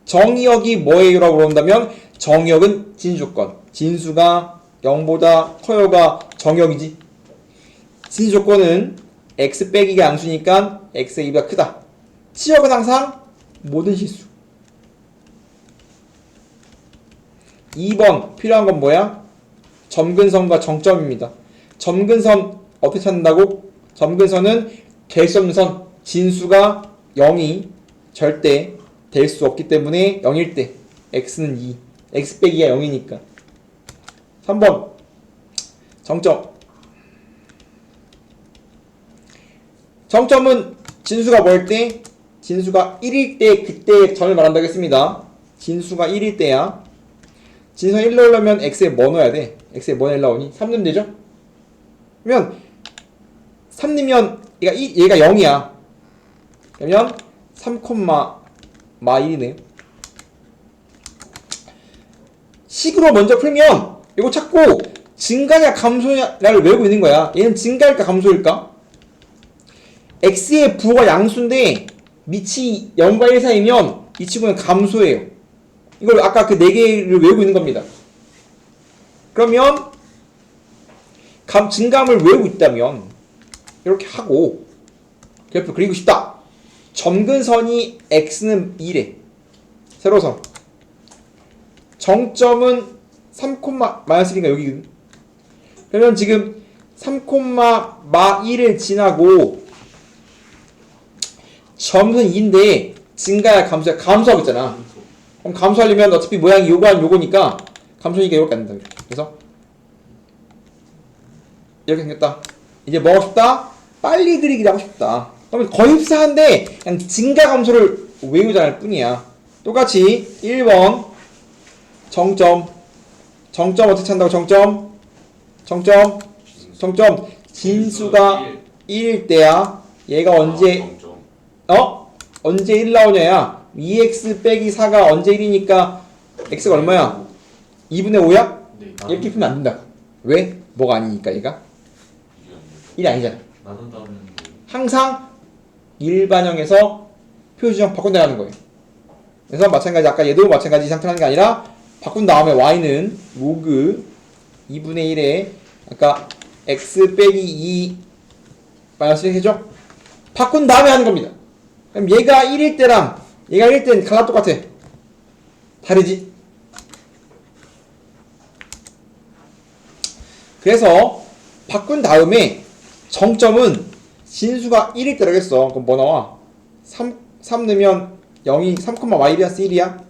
정의역이 뭐예요? 라고 물어본다면 정의역은 진수조건. 진수가 0보다 커요가 정의역이지. 진수조건은 x 빼기가 양수니까 x의 2보다 크다. 치역은 항상 모든 실수. 2번 필요한 건 뭐야? 점근선과 정점입니다. 점근선 어떻게 찾는다고? 점근선은 될 수 없는 선. 진수가 0이 절대 될 수 없기 때문에 0일 때 x는 2. x 빼기가 0이니까. 3번 정점. 정점은 진수가 뭐일 때? 진수가 1일 때 그때 점을 말한다고 했습니다. 진수가 1일 때야. 진수가 1 넣으려면 x에 뭐 넣어야 돼? x에 뭐 넣으려니? 3 넣으면 되죠? 그러면 3 넣으면 얘가 0이야. 그러면 3, 1이네. 식으로 먼저 풀면 이거 찾고 증가냐 감소냐를 외우고 있는 거야. 얘는 증가일까 감소일까? x의 부호가 양수인데 밑이 0과 1 사이면 이 친구는 감소예요. 이걸 아까 그 4개를 외우고 있는 겁니다. 그러면 증감을 외우고 있다면 이렇게 하고 그래프 그리고 싶다. 점근선이 x는 2래. 세로선. 정점은 3,-1이니까 여기거든. 그러면 지금 3,-1을 지나고 점은 2인데 증가야 감소야? 감소하고 있잖아. 그럼 감소하려면 어차피 모양이 요거 아니면 요거니까 감소니까 이렇게 안 된다. 그래서 이렇게 생겼다. 이제 뭐 하고 싶다? 빨리 그리기를 하고 싶다. 그러면 거의 흡사한데 그냥 증가 감소를 외우자는 뿐이야. 똑같이 1번 정점. 정점 어떻게 찾는다고? 정점 진수가 1일 때야. 얘가 언제 언제 1 나오냐야. 2x 빼기 4가 언제 1이니까 x가 얼마야? 2분의 5야? 네. 이렇게 풀면 안 된다. 왜? 뭐가 아니니까 얘가? 1이 아니잖아. 나눈다면 항상 일반형에서 표준형 바꾼다는 거예요. 그래서 마찬가지 아까 얘도 마찬가지 이 상태로 하는 게 아니라 바꾼 다음에 y는 로그 2분의 1에 아까 x 빼기 2 마이너스 1 해줘? 바꾼 다음에 하는 겁니다. 그럼 얘가 1일 때랑 얘가 1일 때는 칼라 똑같아. 다르지? 그래서 바꾼 다음에 정점은 진수가 1일 때라고 했어. 그럼 뭐 나와? 3 넣으면 0이 3,-1이야? 1이야?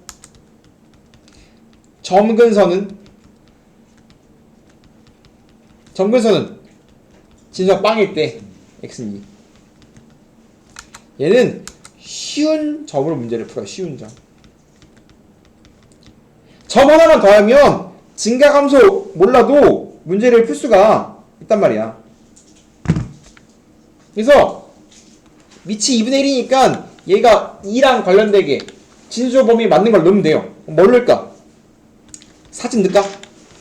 점근선은 진수가 빵일 때 x는 2. 얘는 쉬운 점으로 문제를 풀어요. 쉬운 점. 점 하나만 더하면 증가 감소 몰라도 문제를 풀 수가 있단 말이야. 그래서 밑이 2분의 1이니까 얘가 2랑 관련되게 진수 범위에 맞는 걸 넣으면 돼요. 뭘 넣을까? 4쯤 넣을까?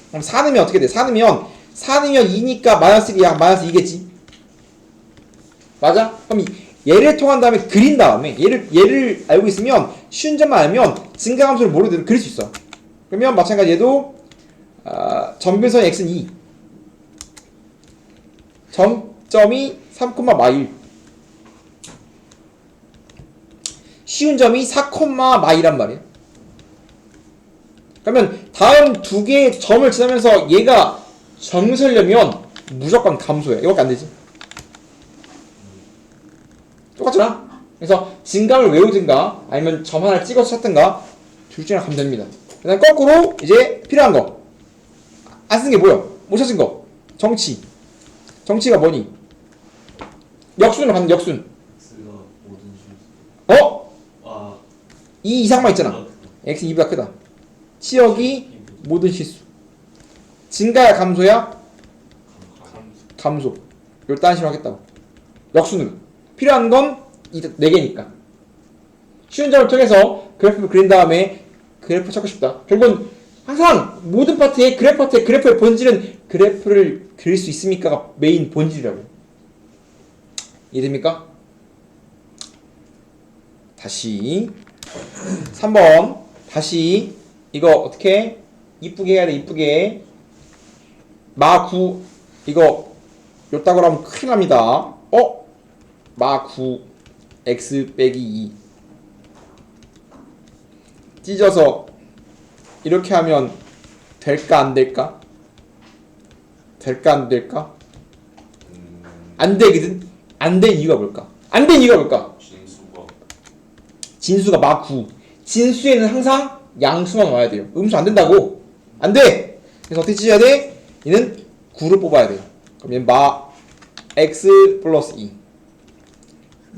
그럼 4 넣으면 어떻게 돼? 4 넣으면 2니까 마이너스 1이야. 마이너스 2겠지? 맞아? 그럼 얘를 통한 다음에 그린 다음에 얘를 알고 있으면 쉬운 점만 알면 증가함수를 모르도 그릴 수 있어. 그러면 마찬가지 얘도 점근선 x는 2 점점이 3,-1 쉬운 점이 4,-1란 말이야. 그러면 다음 두 개의 점을 지나면서 얘가 정설려면 무조건 감소해. 이거밖에 안 되지. 똑같잖아? 그래서 진감을 외우든가 아니면 점 하나를 찍어서 찾든가 둘 중에 하나 가면 됩니다. 그다음 거꾸로 이제 필요한 거. 안 쓴 게 뭐야? 못 찾은 거. 정치. 정치가 뭐니? 역순으로 가는 역순. X가 모든 실. 어? 아. 2 이상만 있잖아. x 2보다 크다. 치역이 모든 실수. 증가야 감소야? 감소. 요딴 식으로 하겠다고. 역순으로. 필요한 건 4개니까. 쉬운 점을 통해서 그래프를 그린 다음에 그래프 찾고 싶다. 결국은 항상 모든 파트에 그래프 파트에 그래프의 본질은 그래프를 그릴 수 있습니까가 메인 본질이라고. 이해됩니까? 다시 3번 다시 이거 어떻게 이쁘게 해야 돼. 이쁘게 마9 이거 요따구로 하면 큰일 납니다. 마9 x 빼기 2 찢어서 이렇게 하면 될까 안 될까? 될까 안 될까? 안 되거든. 안 된 이유가 뭘까? 안 된 이유가 뭘까? 진수가 마9. 진수에는 항상 양수만 와야 돼요. 음수 안 된다고. 안 돼. 그래서 어떻게 찢어야 돼? 얘는 9를 뽑아야 돼요. 그럼 얘는 마 x 플러스 2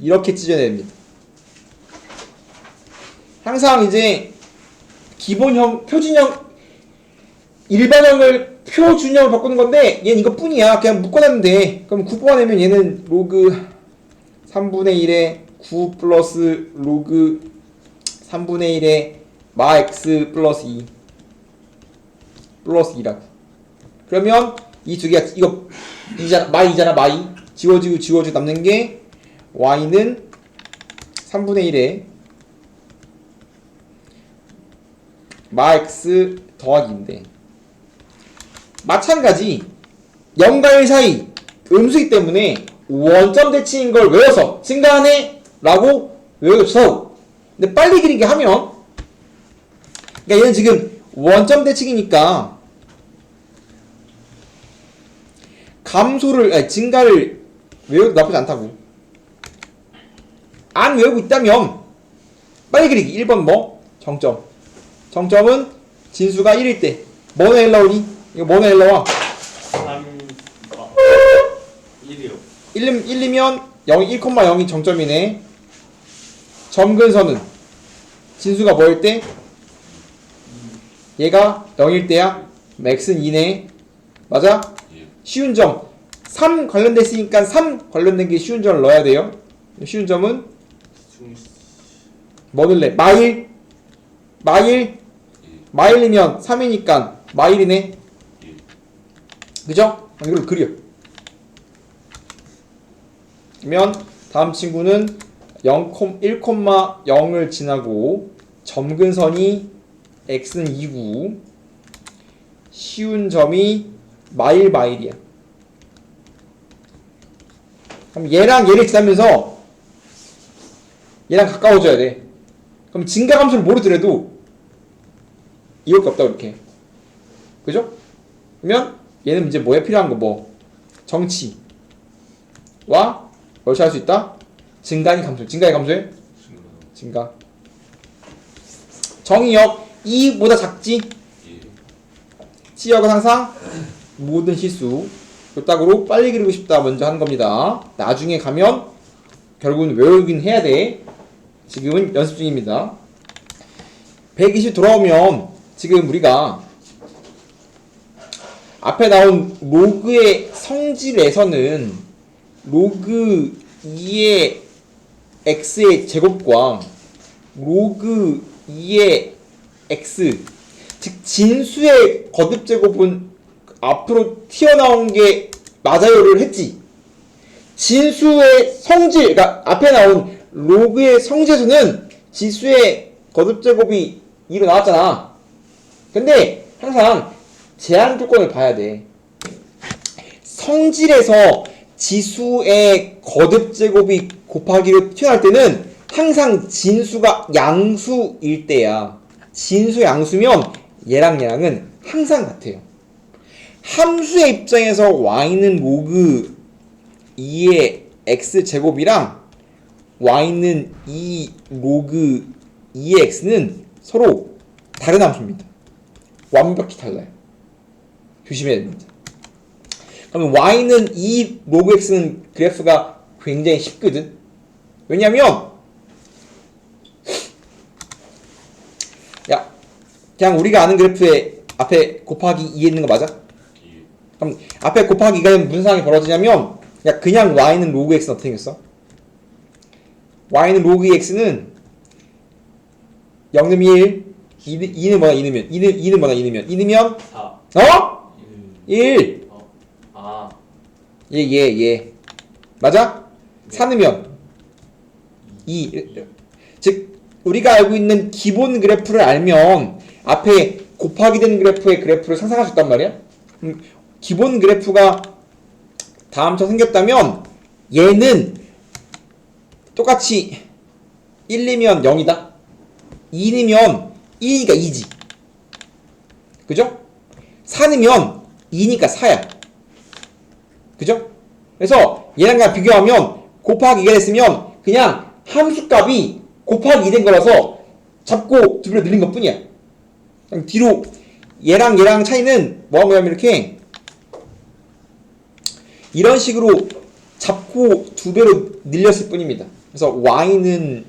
이렇게 찢어야 됩니다. 항상 이제 기본형, 표준형, 일반형을 표준형을 바꾸는 건데 얘는 이것뿐이야. 그냥 묶어내면 돼. 그럼 9 뽑아내면 얘는 로그 3분의 1에 9 플러스 로그 3분의 1에 마 x 플러스 2 플러스 2라고. 그러면 이 두 개가 이거 2잖아. 마 2잖아. 마 2. 지워지고 남는 게 y는 3분의 1에 마 x 더하기 2인데 마찬가지 0과 1 사이 음수이기 때문에 원점 대칭인 걸 외워서 증가하네 라고 외워서 근데 빨리 그리게 하면 그러니까 얘는 지금 원점 대칭이니까 증가를 외워도 나쁘지 않다고. 안 외우고 있다면 빨리 그리기 1번 뭐? 정점. 정점은 진수가 1일 때 뭐는 L 나오니? 이거 뭐는 L 나와? 1이요. 1이면 1,0이 정점이네. 점근선은 진수가 뭐일 때? 얘가 0일 때야. x는 2네. 맞아? 쉬운 점 3 관련돼 있으니까 3 관련된 게 쉬운 점을 넣어야 돼요. 쉬운 점은 뭐 넣을래? 마일이면 3이니까 마일이네. 그죠? 이걸 그려. 그러면 다음 친구는 1,0을 지나고 점근선이 x는 2고 쉬운 점이 마일이야. 그럼 얘랑 얘를 지나면서 얘랑 가까워져야 돼. 그럼 증가감수를 모르더라도 이것도 없다 이렇게. 그죠? 그러면 얘는 이제 뭐에 필요한 거 뭐? 정치와 뭘 찾을 수 있다? 증가의 감소. 증가의 감소에? 증가. 정의역 2보다 작지? 치역은 항상 모든 실수. 요딱으로 빨리 그리고 싶다 먼저 하는 겁니다. 나중에 가면 결국은 외우긴 해야 돼. 지금은 연습 중입니다. 120 돌아오면 지금 우리가 앞에 나온 로그의 성질에서는 로그 2의 x의 제곱과 로그 2의 x 즉 진수의 거듭 제곱은 앞으로 튀어나온 게 맞아요를 했지. 진수의 성질, 그러니까 앞에 나온 로그의 성질에서는 지수의 거듭 제곱이 2로 나왔잖아. 근데 항상 제한 조건을 봐야 돼. 성질에서 지수의 거듭 제곱이 곱하기로 튀어나올 때는 항상 진수가 양수일 때야. 진수 양수면 얘랑은 항상 같아요. 함수의 입장에서 y는 로그 2의 x제곱이랑 y는 2 로그 2의 x는 서로 다른 함수입니다. 완벽히 달라요. 조심해야 됩니다. 그러면 y는 2 로그 x는 그래프가 굉장히 쉽거든. 왜냐면 야, 그냥 우리가 아는 그래프에 앞에 곱하기 2 있는 거 맞아? 그럼 앞에 곱하기 2가 되면 무슨 상황이 벌어지냐면 야, 그냥 y는 로그 x는 어떻게 생겼어? y는 로그 x는 0는 1, 2는 뭐다? 2는 뭐다? 2는 4. 어? 1. 아. 예. 맞아? 4는 2. 즉 우리가 알고 있는 기본 그래프를 알면 앞에 곱하기 된 그래프의 그래프를 상상할 수 있단 말이야. 기본 그래프가 다음처럼 생겼다면 얘는 똑같이 1이면 0이다. 2이면 2니까 2지. 그죠? 4이면 2니까 4야. 그죠? 그래서 얘랑 그냥 비교하면 곱하기 2가 됐으면 그냥 함수값이 곱하기 2 된 거라서 잡고 두 배로 늘린 것 뿐이야. 그냥 뒤로 얘랑 차이는 뭐 한 거냐면 이렇게 이런 식으로 잡고 두 배로 늘렸을 뿐입니다. 그래서 y는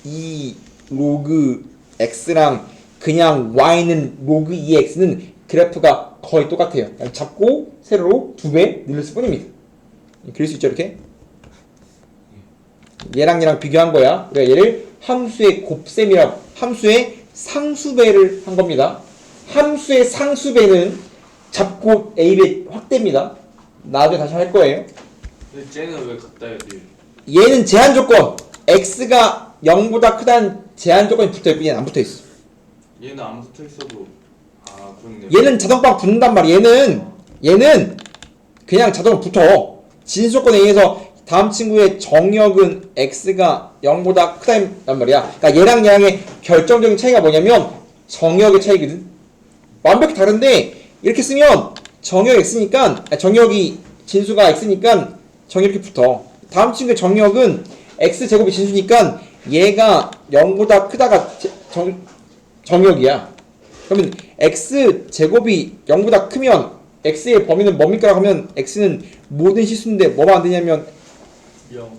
2 로그 x랑 그냥 y는 로그 2x는 그래프가 거의 똑같아요. 그냥 잡고 세로로 두 배 늘렸을 뿐입니다. 그릴 수 있죠 이렇게? 얘랑 비교한 거야. 우리가 얘를 함수의 곱셈이라 함수의 상수배를 한 겁니다. 함수의 상수배는 잡고 a배 확대입니다. 나중에 다시 할 거예요. 근데 쟤는 왜 같다 해야 돼? 얘는 제한 조건 x가 0보다 크다는 제한 조건이 붙어있고 얘는 안 붙어있어. 얘는 안 붙어 있어도 그렇네. 얘는 자동방 붙는단 말이야. 얘는 그냥 자동으로 붙어. 진수 조건에 의해서 다음 친구의 정역은 x가 0보다 크다란 말이야. 그러니까 얘랑의 결정적인 차이가 뭐냐면 정역의 차이거든. 완벽히 다른데 이렇게 쓰면 정역 x니까 정역이 진수가 x니까 정역이 이렇게 붙어. 다음 친구의 정역은 x제곱이 진수니까 얘가 0보다 크다가 정역이야. 그러면 x제곱이 0보다 크면 x의 범위는 뭡니까? 하면 x는 모든 실수인데 뭐만 안 되냐면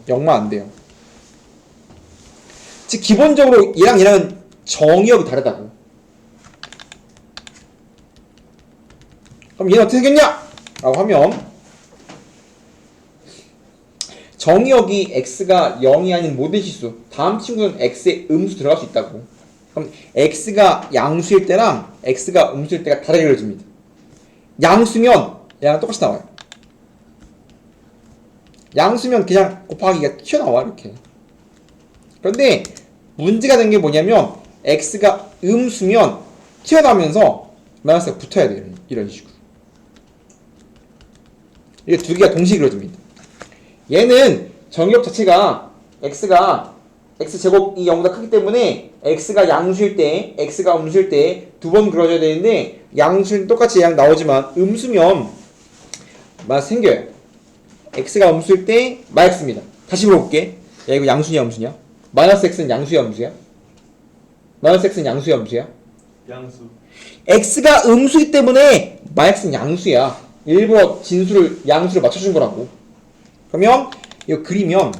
0만 안 돼요. 즉 기본적으로 얘랑은 정역이 다르다고. 그럼 얘는 어떻게 생겼냐? 라고 하면 정역이 x가 0이 아닌 모든 실수. 다음 친구는 x의 음수 들어갈 수 있다고. 그럼 x가 양수일 때랑 x가 음수일 때가 다르게 그려집니다. 양수면 얘랑 똑같이 나와요. 양수면 그냥 곱하기가 튀어나와 이렇게. 그런데 문제가 된 게 뭐냐면 x가 음수면 튀어나오면서 마이너스가 붙어야 돼요. 이런 식으로. 이게 두 개가 동시에 그려집니다. 얘는 정역 자체가 x가 x제곱이 0보다 크기 때문에 x가 양수일 때, x가 음수일 때 두 번 그려져야 되는데 양수는 똑같이 양 나오지만 음수면 마이너스 생겨요. x가 음수일 때 마이너스입니다. 다시 물어볼게. 야 이거 양수냐 음수냐? 마이너스 x는 양수야 음수야? 마이너스 x는 양수야 음수야? 양수. x가 음수이기 때문에 마이너스는 양수야. 일부러 진수를 양수를 맞춰준 거라고. 그러면 이거 그리면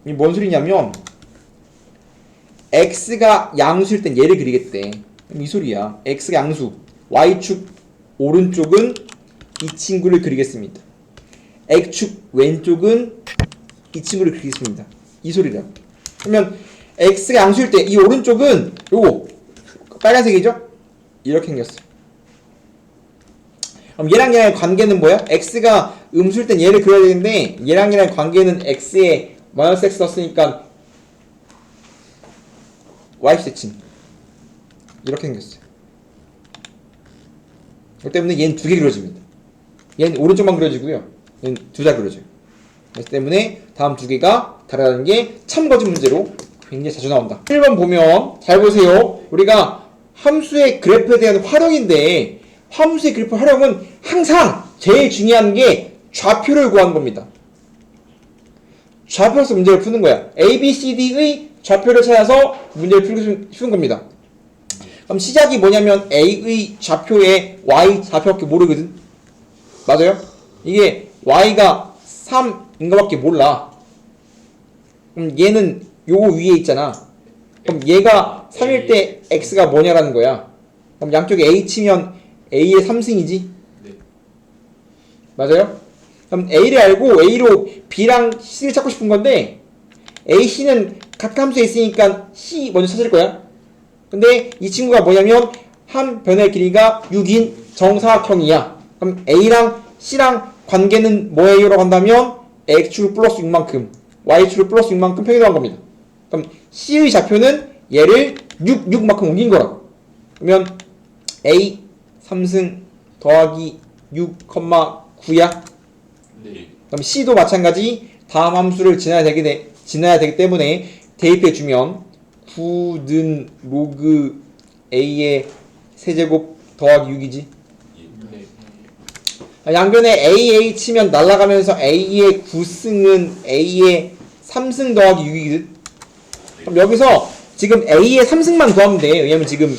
이게 뭔 소리냐면 x가 양수일 땐 얘를 그리겠대. 그럼 이 소리야. x가 양수, y축 오른쪽은 이 친구를 그리겠습니다. x축 왼쪽은 이 친구를 그리겠습니다. 이 소리라. 그러면 x가 양수일 때 이 오른쪽은 요거 빨간색이죠? 이렇게 생겼어. 그럼 얘랑의 관계는 뭐야? x가 음수일 땐 얘를 그려야 되는데 얘랑이랑 관계는 x에 마이너스 x 넣었으니까 y축 대칭 이렇게 생겼어요. 그렇기 때문에 얘는 두 개 그려집니다. 얘는 오른쪽만 그려지고요. 얘는 둘 다 그려져요. 그렇기 때문에 다음 두 개가 다르다는 게 참거짓 문제로 굉장히 자주 나온다. 1번 보면 잘 보세요. 우리가 함수의 그래프에 대한 활용인데 함수의 그래프 활용은 항상 제일 중요한 게 좌표를 구하는 겁니다. 좌표로서 문제를 푸는 거야. A, B, C, D의 좌표를 찾아서 문제를 푸는 겁니다. 그럼 시작이 뭐냐면 A의 좌표에 Y 좌표밖에 모르거든. 맞아요? 이게 Y가 3인 거밖에 몰라. 그럼 얘는 요거 위에 있잖아. 그럼 얘가 3일 때 X가 뭐냐라는 거야. 그럼 양쪽에 A 치면 A의 3승이지. 네. 맞아요? 그럼 A를 알고 A로 B랑 C를 찾고 싶은 건데 A, C는 각 함수에 있으니까 C 먼저 찾을 거야. 근데 이 친구가 뭐냐면 한 변의 길이가 6인 정사각형이야. 그럼 A랑 C랑 관계는 뭐예요? 라고 한다면 X축 플러스 6만큼 Y축 플러스 6만큼 평행한 겁니다. 그럼 C의 좌표는 얘를 6만큼 옮긴 거라고. 그러면 A 3승 더하기 6,9야. 네. 그럼 C도 마찬가지 다음 함수를 지나야 되기 때문에 대입해주면 9는 로그 A의 세제곱 더하기 6이지. 네. 양변에 AA 치면 날아가면서 A의 9승은 A의 3승 더하기 6이거든. 그럼 여기서 지금 A의 3승만 구하면 돼. 왜냐면 지금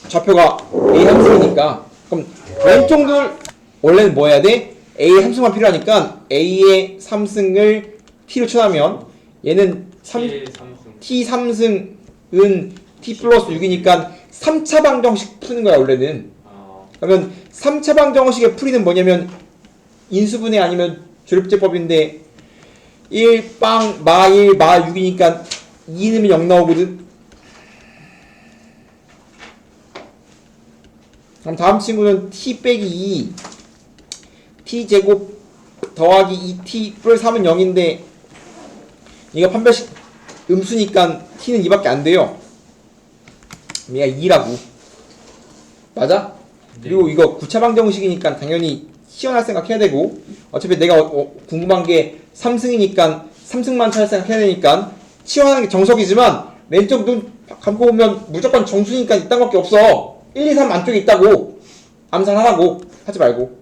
좌표가 A 3승이니까. 그럼 왼쪽들 원래는 뭐 해야 돼? A의 3승만 필요하니까 A의 3승을 T로 쳐하면 얘는 T 3승은 T 플러스 6이니까 3차 방정식 푸는 거야 원래는. 그러면 3차 방정식의 풀이는 뭐냐면 인수분해 아니면 조립제법인데 1빵 마 1 마 6이니까 2 넣으면 0 나오거든. 그럼 다음 친구는 t 빼기 2 t제곱 더하기 2t 플러스 3은 0인데 얘가 판별식 음수니까 t는 2밖에 안 돼요. 얘가 2라고. 맞아? 그리고 이거 9차 방정식이니까 당연히 시원할 생각해야 되고 어차피 내가 궁금한 게 3승이니까 3승만 찾을 생각해야 되니까 치환하는 게 정석이지만 왼쪽 눈 감고 보면 무조건 정수니까 이딴 밖에 없어. 1, 2, 3 안쪽에 있다고 암산하라고 하지 말고.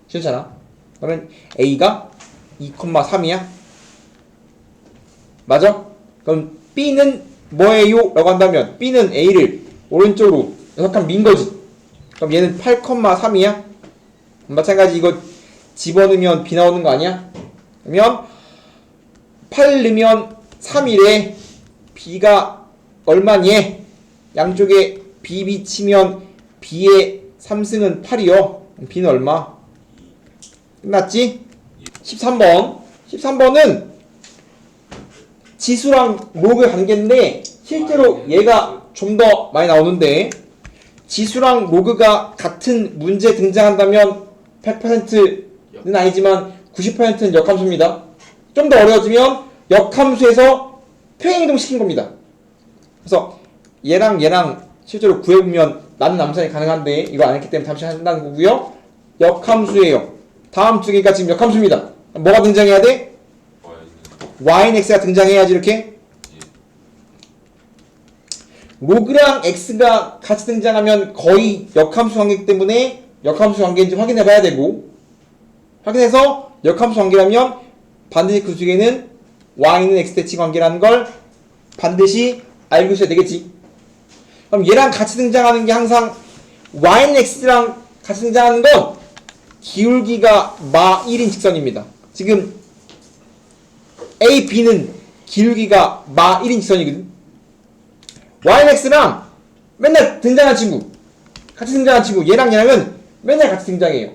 괜찮아? 그러면 A가 2,3이야? 맞아? 그럼 B는 뭐예요? 라고 한다면 B는 A를 오른쪽으로 6칸 민 거지. 그럼 얘는 8,3이야? 마찬가지 이거 집어넣으면 B 나오는 거 아니야? 그러면 8 넣으면 3이래. B가 얼마니? 양쪽에 B 치면 B의 3승은 8이요. B는 얼마? 끝났지? 13번. 13번은 지수랑 로그 관계인데 실제로 얘가 좀 더 많이 나오는데 지수랑 로그가 같은 문제에 등장한다면 100%는 아니지만 90%는 역함수입니다. 좀 더 어려워지면 역함수에서 평행이동 시킨 겁니다. 그래서 얘랑 실제로 구해보면 나는 암산이 가능한데 이거 안 했기 때문에 잠시 한다는 거고요. 역함수예요. 다음 두 개가 지금 역함수입니다. 뭐가 등장해야 돼? y는 x가 등장해야지 이렇게. 로그랑 x가 같이 등장하면 거의 역함수 관계이기 때문에 역함수 관계인지 확인해 봐야 되고 확인해서 역함수 관계라면 반드시 그 중에는 y는 x 대칭 관계라는 걸 반드시 알고 있어야 되겠지. 그럼 얘랑 같이 등장하는 게 항상 y는 x랑 같이 등장하는 건 기울기가 마 1인 직선입니다. 지금 A, B는 기울기가 마 1인 직선이거든. y는 x랑 맨날 등장한 친구 같이 등장한 친구 얘랑은 맨날 같이 등장해요.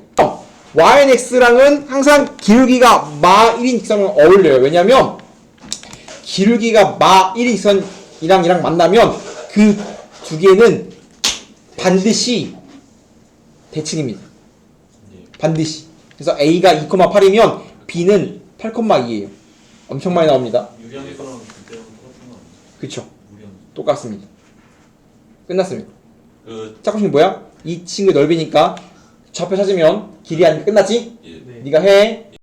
y는 x랑은 항상 기울기가 마 1인 직선을 어울려요. 왜냐면 기울기가 마 1인 직선이랑 얘랑 만나면 그 두 개는 반드시 대칭입니다. 반드시. 그래서 A가 2,8이면 B는 8,2예요. 엄청 많이 나옵니다. 유리함수랑 그때랑 똑같은 거 아니야? 그쵸. 무리함수. 똑같습니다. 끝났습니다. 짝꿍이 뭐야? 이 친구의 넓이니까 좌표 찾으면 길이 아니까 끝났지? 네. 네가 해.